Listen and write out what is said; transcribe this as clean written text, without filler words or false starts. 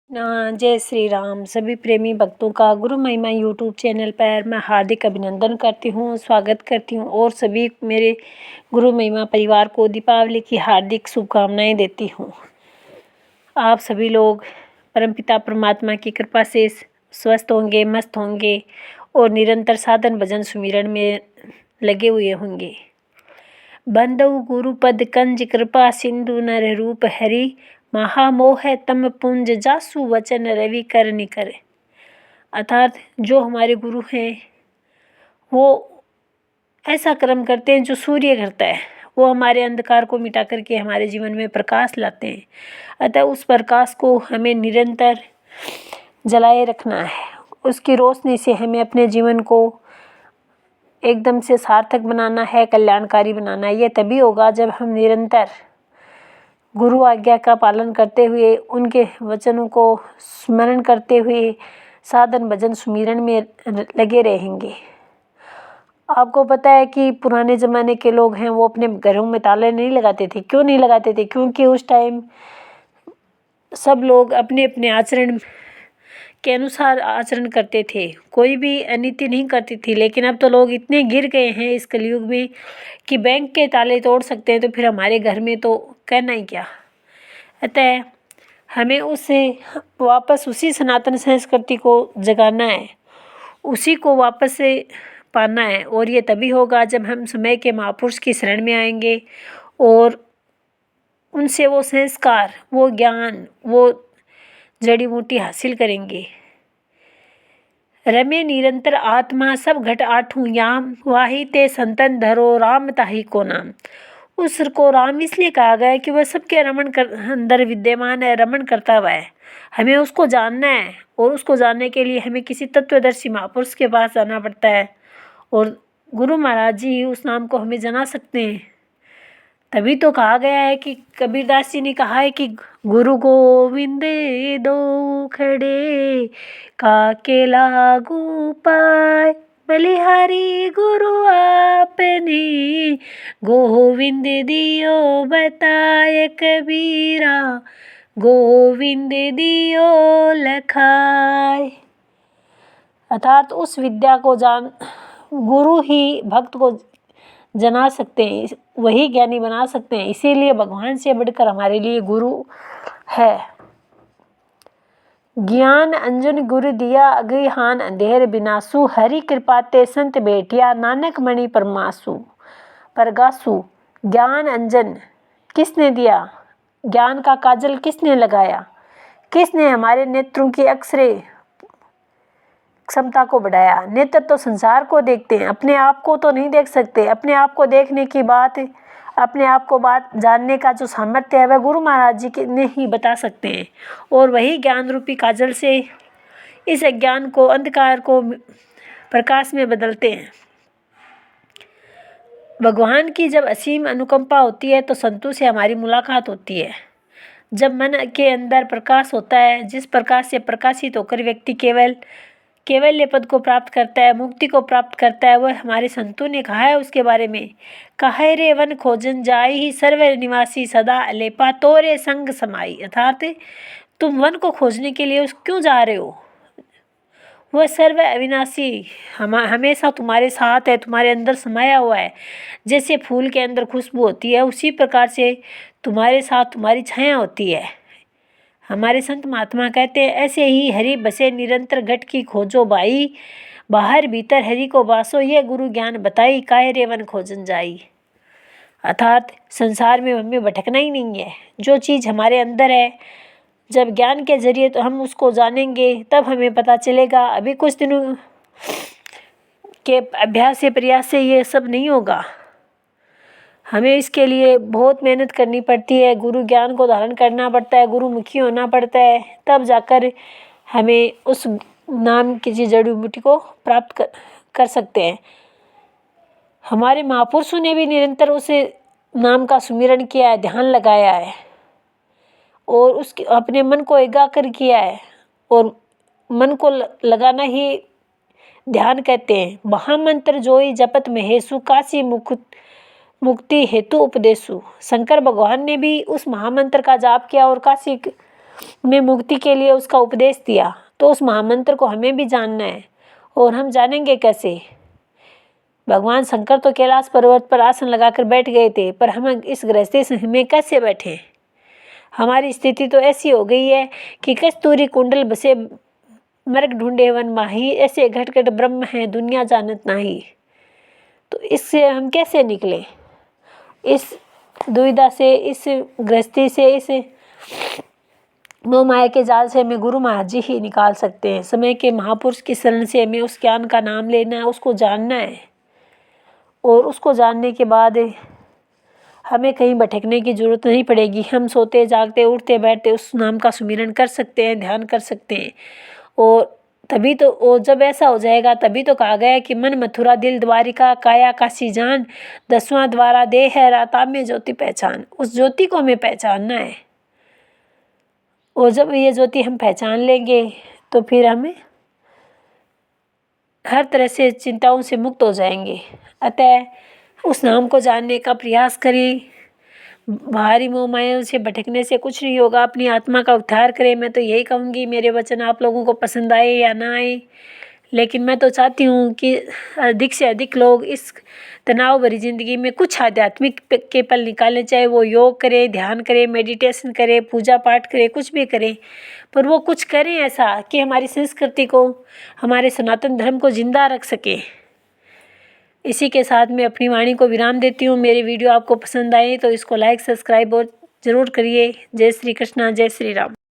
जय श्री राम। सभी प्रेमी भक्तों का गुरु महिमा यूट्यूब चैनल पर मैं हार्दिक अभिनंदन करती हूँ, स्वागत करती हूँ और सभी मेरे गुरु महिमा परिवार को दीपावली की हार्दिक शुभकामनाएं देती हूँ। आप सभी लोग परमपिता परमात्मा की कृपा से स्वस्थ होंगे, मस्त होंगे और निरंतर साधन भजन सुमिरन में लगे हुए होंगे। बंदउ गुरुपद कंज कृपा सिंधु नर रूप हरि, महामोह तम पुंज जासु वचन रवि कर निकर। अर्थात जो हमारे गुरु हैं वो ऐसा कर्म करते हैं जो सूर्य करता है। वो हमारे अंधकार को मिटा करके हमारे जीवन में प्रकाश लाते हैं। अतः उस प्रकाश को हमें निरंतर जलाए रखना है। उसकी रोशनी से हमें अपने जीवन को एकदम से सार्थक बनाना है, कल्याणकारी बनाना है। ये तभी होगा जब हम निरंतर गुरु आज्ञा का पालन करते हुए, उनके वचनों को स्मरण करते हुए साधन भजन सुमिरन में लगे रहेंगे। आपको पता है कि पुराने ज़माने के लोग हैं वो अपने घरों में ताले नहीं लगाते थे। क्यों नहीं लगाते थे? क्योंकि उस टाइम सब लोग अपने अपने आचरण के अनुसार आचरण करते थे, कोई भी अनीति नहीं करती थी। लेकिन अब तो लोग इतने गिर गए हैं इस कलयुग में कि बैंक के ताले तोड़ सकते हैं तो फिर हमारे घर में तो कहना ही क्या। अतः हमें उससे वापस उसी सनातन संस्कृति को जगाना है, उसी को वापस से पाना है। और ये तभी होगा जब हम समय के महापुरुष की शरण में आएंगे और उनसे वो संस्कार, वो ज्ञान, वो जड़ी बूटी हासिल करेंगे। रमे निरंतर आत्मा सब घट आठूं याम, वाही ते संतन धरो राम ताही को नाम। उस को राम इसलिए कहा गया है कि वह सबके अंदर विद्यमान है, रमण करता हुआ है। हमें उसको जानना है और उसको जानने के लिए हमें किसी तत्वदर्शी महापुरुष के पास जाना पड़ता है और गुरु महाराज जी उस नाम को हमें जना सकते हैं। तभी तो कहा गया है कि कबीरदास जी ने कहा है कि गुरु गोविंद दो खड़े काके लागू पाए, बलिहारी गुरु आपने गोविंद दियो बताए कबीरा, गोविंद दियो लखाए। अर्थात उस विद्या को जान गुरु ही भक्त को जना सकते हैं, वही ज्ञानी बना सकते हैं। इसीलिए भगवान से बढ़कर हमारे लिए गुरु है। ज्ञान अंजन गुरु दिया अज्ञान अंधेर बिनासु, हरि कृपा ते संत बैठिया नानक मणि परमासु परगासु। ज्ञान अंजन किसने दिया? ज्ञान का काजल किसने लगाया? किसने हमारे नेत्रों की अक्षरे क्षमता को बढ़ाया? नेत्र तो संसार को देखते हैं, अपने आप को तो नहीं देख सकते। अपने आप को देखने की बात, अपने आप को बात जानने का जो सामर्थ्य है वह गुरु महाराज जी ने ही बता सकते हैं। और वही ज्ञान रूपी काजल से इस अज्ञान को, अंधकार को प्रकाश में बदलते हैं। भगवान की जब असीम अनुकंपा होती है तो संतों से हमारी मुलाकात होती है। जब मन के अंदर प्रकाश होता है, जिस प्रकाश से प्रकाशित होकर व्यक्ति केवल्य पद को प्राप्त करता है, मुक्ति को प्राप्त करता है, वह हमारे संतों ने कहा है उसके बारे में। कहे रे वन खोजन जाई ही सर्व निवासी सदा अलेपा तोरे संग समाई। अर्थात तुम वन को खोजने के लिए क्यों जा रहे हो? वह सर्व अविनाशी हमेशा तुम्हारे साथ है, तुम्हारे अंदर समाया हुआ है। जैसे फूल के अंदर खुशबू होती है उसी प्रकार से तुम्हारे साथ तुम्हारी छाया होती है। हमारे संत महात्मा कहते हैं ऐसे ही हरि बसे निरंतर घट की खोजो बाई, बाहर भीतर हरि को बासो ये गुरु ज्ञान बताई, काहे रे वन खोजन जाई। अर्थात संसार में हमें भटकना ही नहीं है। जो चीज़ हमारे अंदर है, जब ज्ञान के जरिए तो हम उसको जानेंगे तब हमें पता चलेगा। अभी कुछ दिनों के अभ्यास से, प्रयास से ये सब नहीं होगा। हमें इसके लिए बहुत मेहनत करनी पड़ती है, गुरु ज्ञान को धारण करना पड़ता है, गुरुमुखी होना पड़ता है, तब जाकर हमें उस नाम की जड़ी बूटी को प्राप्त कर सकते हैं। हमारे महापुरुषों ने भी निरंतर उस नाम का सुमिरन किया है, ध्यान लगाया है और उसके अपने मन को एकाग्र किया है। और मन को लगाना ही ध्यान कहते हैं। महामंत्र जोई जपत महेशु, काशी मुक्ति हेतु उपदेशु। शंकर भगवान ने भी उस महामंत्र का जाप किया और काशी में मुक्ति के लिए उसका उपदेश दिया। तो उस महामंत्र को हमें भी जानना है, और हम जानेंगे कैसे? भगवान शंकर तो कैलाश पर्वत पर आसन लगाकर बैठ गए थे, पर हम इस गृहस्थी में कैसे बैठे? हमारी स्थिति तो ऐसी हो गई है कि कस्तूरी कुंडल बसे मर्ग ढूंढे वन माही, ऐसे घट घट ब्रह्म है दुनिया जानत नाही। तो इससे हम कैसे निकलें? इस दुविधा से, इस गृहस्थी से, इस मोह माया के जाल से हमें गुरु महाराज जी ही निकाल सकते हैं। समय के महापुरुष की शरण से हमें उस ज्ञान का नाम लेना है, उसको जानना है, और उसको जानने के बाद हमें कहीं भटकने की ज़रूरत नहीं पड़ेगी। हम सोते जागते उठते बैठते उस नाम का सुमिरन कर सकते हैं, ध्यान कर सकते हैं। और तभी तो, और जब ऐसा हो जाएगा तभी तो कहा गया है कि मन मथुरा दिल द्वारिका काया काशी जान, 10वां द्वारा देह है राता में ज्योति पहचान। उस ज्योति को हमें पहचानना है, और जब ये ज्योति हम पहचान लेंगे तो फिर हमें हर तरह से चिंताओं से मुक्त हो जाएंगे। अतः उस नाम को जानने का प्रयास करें। बाहरी मोह माया से भटकने से कुछ नहीं होगा, अपनी आत्मा का उद्धार करें। मैं तो यही कहूँगी, मेरे वचन आप लोगों को पसंद आए या ना आए, लेकिन मैं तो चाहती हूँ कि अधिक से अधिक लोग इस तनाव भरी ज़िंदगी में कुछ आध्यात्मिक के पल निकालें। चाहे वो योग करें, ध्यान करें, मेडिटेशन करें, पूजा पाठ करें, कुछ भी करें, पर वो कुछ करें ऐसा कि हमारी संस्कृति को, हमारे सनातन धर्म को जिंदा रख सके। इसी के साथ मैं अपनी वाणी को विराम देती हूँ। मेरी वीडियो आपको पसंद आए तो इसको लाइक, सब्सक्राइब और ज़रूर करिए। जय श्री कृष्णा, जय श्री राम।